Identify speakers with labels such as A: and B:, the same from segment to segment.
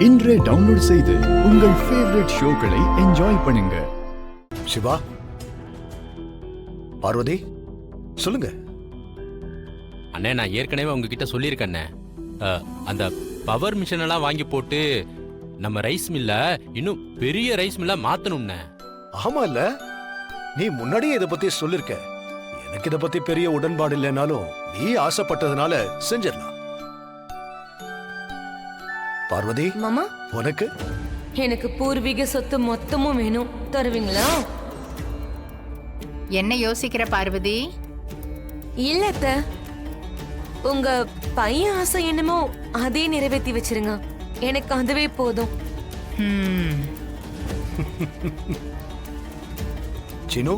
A: இன்றே டவுன்லோட் செய்து உங்கள் ஃபேவரட் ஷோக்களை என்ஜாய் பண்ணுங்க.
B: சிவா, பார்வதி, சொல்லுங்க.
C: அண்ணே, நான் ஏற்கனவே உங்ககிட்ட சொல்லியிருக்கேண்ணே, அந்த பவர் மிஷின் எல்லாம் வாங்கி போட்டு நம்ம ரைஸ் மில்ல இன்னும் பெரிய ரைஸ் மில்ல மாத்தணும்ண்ணே.
B: ஆமா இல்ல, நீ முன்னாடியே இத பத்தி சொல்லிருக்க. எனக்கு இத பத்தி பெரிய உடன்பாடு இல்லைனாலும் நீ ஆசைப்பட்டதுனால செஞ்சிடலாம். பார்வதி
D: மாமா,
B: உனக்கு?
D: எனக்கு பூர்வீக சொத்து மொத்தமும் வேணும், தருவீங்களா?
E: என்ன யோசிக்கிற பார்வதி?
D: இல்லத்த, உங்க பையன் ஆசை என்னமோ அதே நிறைவேற்றி வச்சிருங்க, எனக்கு அதுவே போதும்.
B: சினு,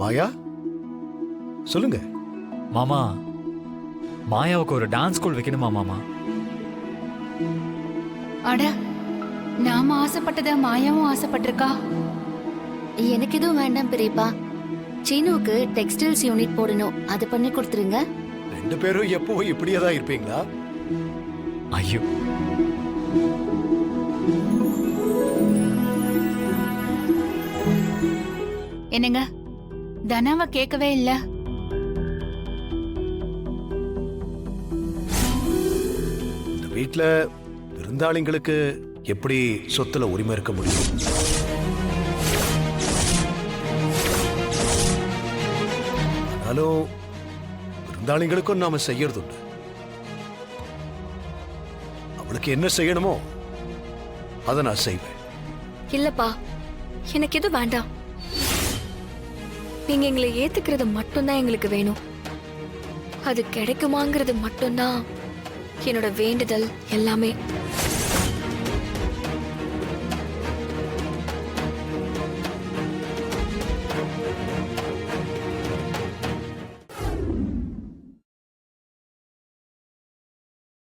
B: மாயா, சொல்லுங்க.
F: மாமா, மாயாவுக்கு ஒரு டான்ஸ் ஸ்கூல் வைக்கணுமா மாமா?
E: அட, நாம ஆசைப்பட்டத மாயாவும் ஆசைப்பட்டிருக்கா.
G: எனக்கு எதுவும் வேண்டாம் பெரியப்பா. சீனுவுக்கு டெக்ஸ்டைல்ஸ் யூனிட் போடணும், அது பண்ணி கொடுத்துருங்க.
B: ரெண்டு பேரும் எப்பவும் இப்படியே தான் இருப்பீங்களா?
F: ஐயோ,
E: என்னங்க, தனாவை கேட்கவே இல்ல.
B: இந்த வீட்ல விருந்தாளிங்களுக்கு எப்படி சொத்துல உரிமை இருக்க முடியும்? ஆனாலும் விருந்தாளிங்களுக்கும் நாம செய்யறது உண்டு. அவளுக்கு என்ன செய்யணுமோ அதை நான் செய்வேன்.
G: இல்லப்பா, எனக்கு எதுவும் வேண்டாம். நீங்க எங்களை ஏத்துக்கிறது மட்டும்தான் எங்களுக்கு வேணும். அது கிடைக்குமாங்கிறது மட்டும்தான் என்னோட வேண்டுதல் எல்லாமே.